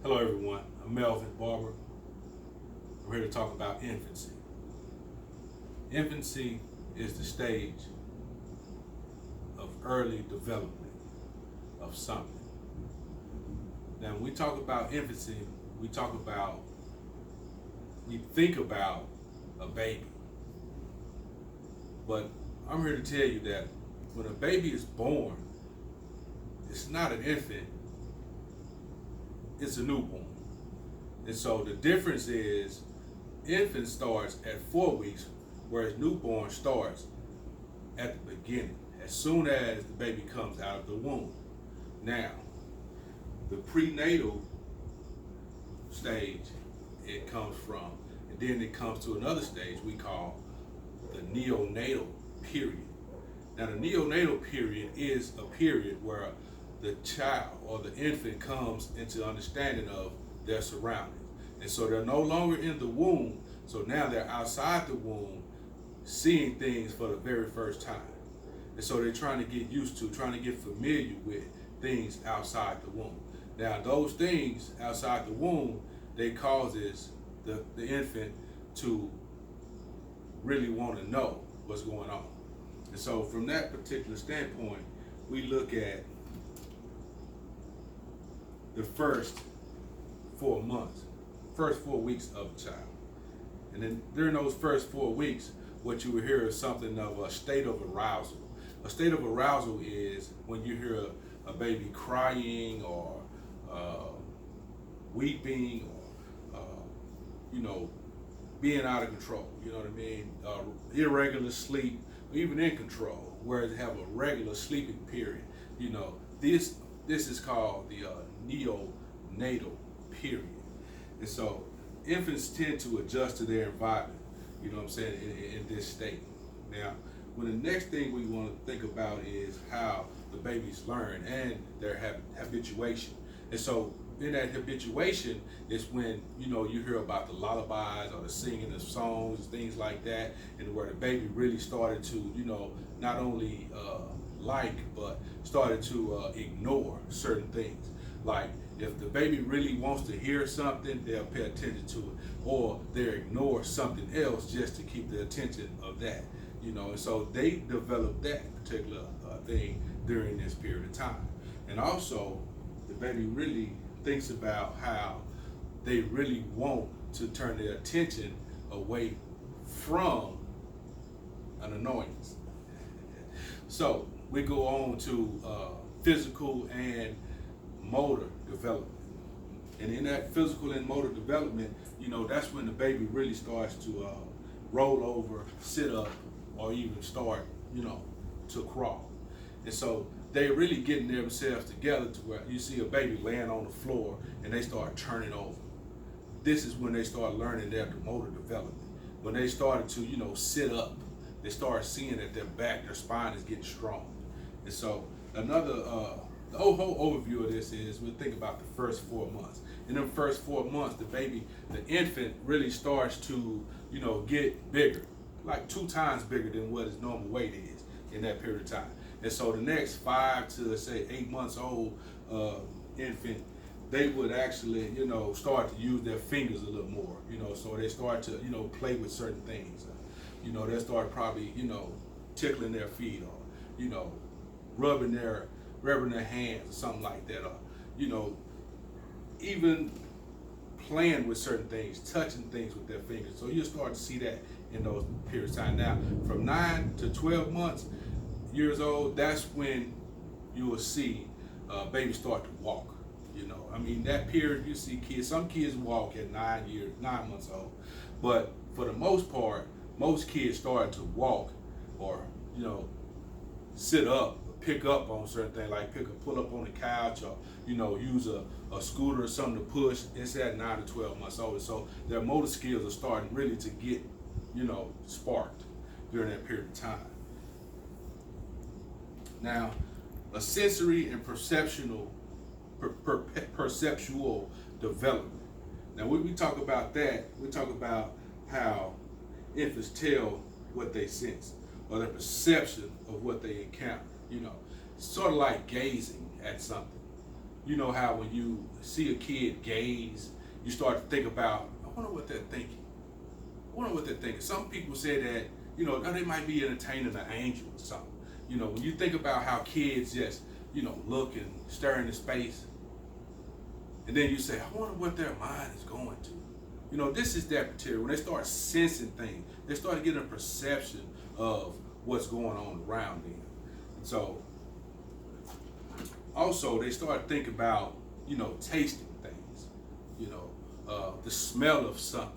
Hello everyone, I'm Melvin Barber. I'm here to talk about infancy. Infancy is the stage of early development of something. Now when we talk about infancy, we talk about, we think about a baby. But I'm here to tell you that when a baby is born, it's not an infant, it's a newborn. And so the difference is infant starts at 4 weeks, whereas newborn starts at the beginning, as soon as the baby comes out of the womb. Now, the prenatal stage it comes from, and then it comes to another stage we call the neonatal period. Now, the neonatal period is a period where the child or the infant comes into understanding of their surroundings. And so they're no longer in the womb, so now they're outside the womb seeing things for the very first time. And so they're trying to get used to, trying to get familiar with things outside the womb. Now, those things outside the womb, they causes the infant to really want to know what's going on. And so from that particular standpoint, we look at the first 4 months, first 4 weeks of a child. And then during those first 4 weeks, what you will hear is something of a state of arousal. A state of arousal is when you hear a baby crying or weeping or, being out of control. You know what I mean? Irregular sleep, even in control, where they have a regular sleeping period. This is called the neonatal period. And so infants tend to adjust to their environment, you know what I'm saying, in this state. Now, when the next thing we want to think about is how the babies learn and their habituation. And so in that habituation is when, you hear about the lullabies or the singing of songs, things like that, and where the baby really started to, not only but started to ignore certain things. Like if the baby really wants to hear something, they'll pay attention to it, or they'll ignore something else just to keep the attention of that. And so they develop that particular thing during this period of time. And also, the baby really thinks about how they really want to turn their attention away from an annoyance. So we go on to physical and motor development. And in that physical and motor development, that's when the baby really starts to roll over, sit up, or even start, to crawl. And so they're really getting themselves together to where you see a baby laying on the floor and they start turning over. This is when they start learning their motor development. When they started to, sit up, they start seeing that their back, their spine is getting strong. And so another, the whole overview of this is we think about the first 4 months. In the first 4 months, the infant really starts to, get bigger, like 2 times bigger than what his normal weight is in that period of time. And so the next 5 to say 8 months old infant, they would actually, start to use their fingers a little more, so they start to, play with certain things. They start probably, tickling their feet or, rubbing their hands or something like that, or, even playing with certain things, touching things with their fingers. So you'll start to see that in those periods of time. Now, from 9 to 12 years old, that's when you will see babies start to walk. That period you see kids, some kids walk at 9 months old, but for the most part, most kids start to walk or, sit up, pick up on certain things, like pull up on the couch or, use a scooter or something to push. It's at 9 to 12 months old. So their motor skills are starting really to get, sparked during that period of time. Now, a sensory and perceptual development. Now, when we talk about that, we talk about how infants tell what they sense or their perception of what they encounter. Sort of like gazing at something. You know how when you see a kid gaze, you start to think about, I wonder what they're thinking. I wonder what they're thinking. Some people say that, they might be entertaining an angel or something. When you think about how kids just, look and stare into space, and then you say, I wonder what their mind is going to. This is that material. When they start sensing things, they start getting a perception of what's going on around them. And so, also, they start thinking about, tasting things, the smell of something.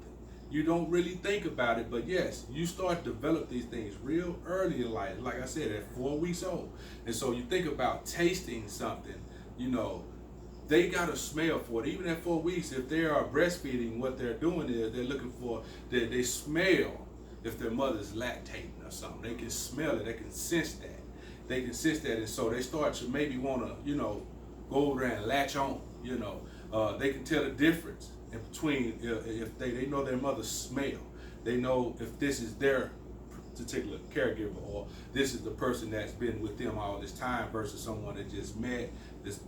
You don't really think about it, but yes, you start to develop these things real early in life, like I said, at 4 weeks old. And so you think about tasting something, they got a smell for it. Even at 4 weeks, if they are breastfeeding, what they're doing is they're looking for, they smell if their mother's lactating or something. They can smell it, they can sense that. And so they start to maybe want to, go over there and latch on, they can tell the difference in between if they know their mother's smell. They know if this is their particular caregiver or this is the person that's been with them all this time versus someone that just met.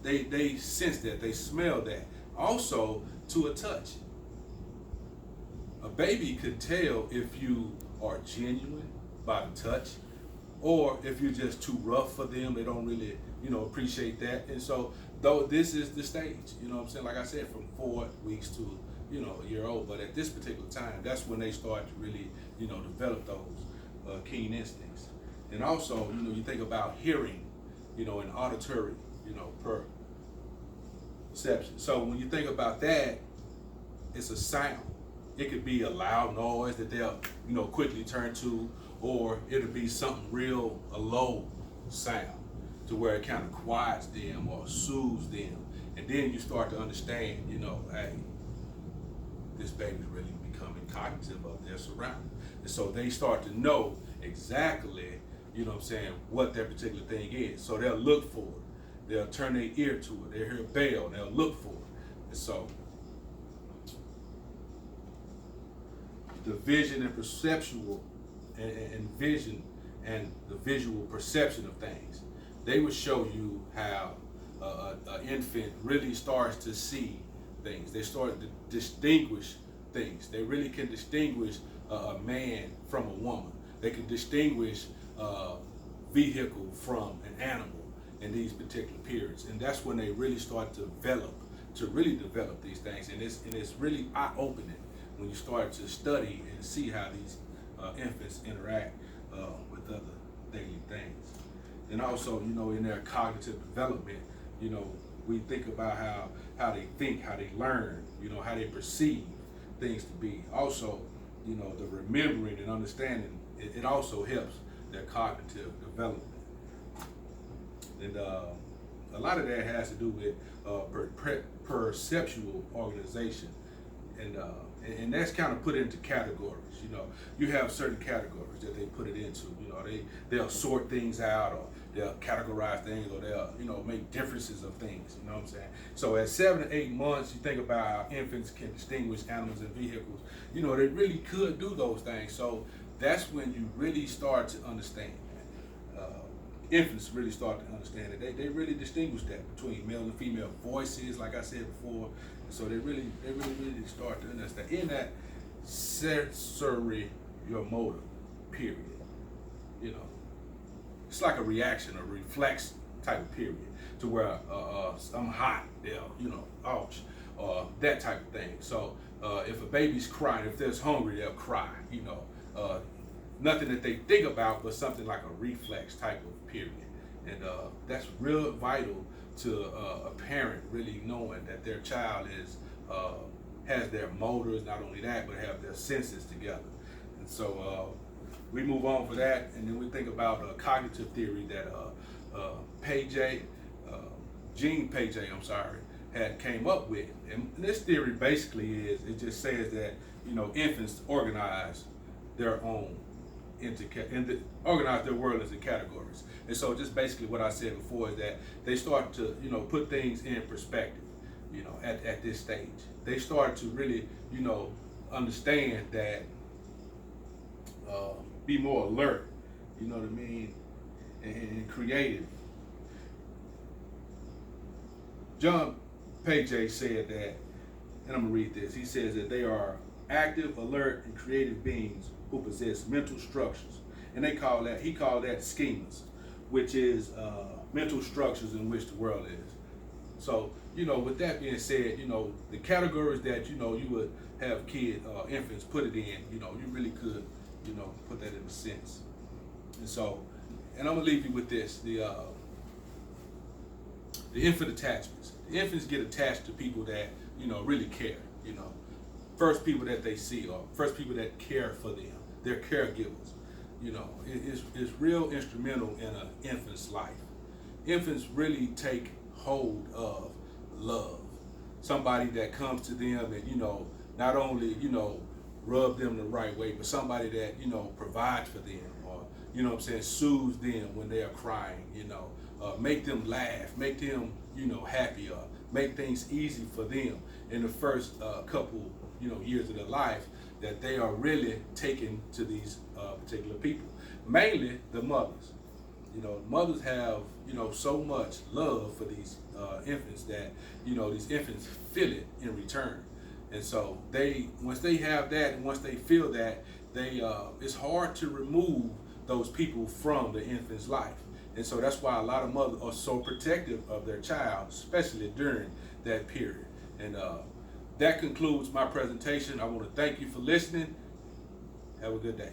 They sense that, they smell that. Also, to a touch. A baby could tell if you are genuine by the touch, or if you're just too rough for them, they don't really, appreciate that. And so, though this is the stage, what I'm saying? Like I said, from 4 weeks to, a year old. But at this particular time, that's when they start to really, develop those keen instincts. And also, you think about hearing, and auditory, perception. So when you think about that, it's a sound. It could be a loud noise that they'll, quickly turn to, or it'll be something real, a low sound, to where it kind of quiets them or soothes them. And then you start to understand, hey, this baby's really becoming cognitive of their surroundings. And so they start to know exactly, what their particular thing is. So they'll look for it. They'll turn their ear to it. They'll hear a bell. They'll look for it. And so the vision and perceptual and vision and the visual perception of things, they would show you how an infant really starts to see things. They start to distinguish things. They really can distinguish a man from a woman. They can distinguish a vehicle from an animal in these particular periods. And that's when they really start to develop these things. And it's really eye-opening when you start to study and see how these infants interact with other daily things. And also, in their cognitive development, we think about how they think, how they learn, how they perceive things to be. Also, the remembering and understanding, it also helps their cognitive development. And a lot of that has to do with perceptual organization. And that's kind of put into categories. You have certain categories that they put it into. They'll sort things out, or they'll categorize things, or they'll make differences of things. You know what I'm saying? So at 7 to 8 months, you think about how infants can distinguish animals and vehicles. They really could do those things. So that's when you really start to understand. Infants really start to understand it. They really distinguish that between male and female voices, like I said before. So they really start to understand in that sensory motor period. It's like a reaction, a reflex type of period, to where I'm hot, ouch, that type of thing. So if a baby's crying, if they're hungry, they'll cry. Nothing that they think about, but something like a reflex type of period. And that's real vital to a parent really knowing that their child has their motors, not only that, but have their senses together. And so we move on for that, and then we think about cognitive theory that Jean Piaget, had came up with. And this theory basically it just says that infants organize their own organize their world into categories. And so just basically what I said before is that they start to put things in perspective. At this stage, they start to really understand that, be more alert, and creative. John Page said that, and I'm gonna read this. He says that they are active, alert, and creative beings who possess mental structures, and he called that schemas, which is mental structures in which the world is. So, with that being said, the categories that you would have infants put it in, you really could, put that in a sense. And so, and I'm gonna leave you with this: the infant attachments. The infants get attached to people that really care. First people that they see, or first people that care for them. They're caregivers. It's real instrumental in an infant's life. Infants really take hold of love. Somebody that comes to them and not only rub them the right way, but somebody that provides for them, or soothes them when they are crying. Make them laugh, make them happier, make things easy for them in the first couple years of their life, that they are really taken to these particular people. Mainly the mothers. Mothers have so much love for these infants that these infants feel it in return. And so once they have that, and once they feel that, it's hard to remove those people from the infant's life. And so that's why a lot of mothers are so protective of their child, especially during that period. And that concludes my presentation. I want to thank you for listening. Have a good day.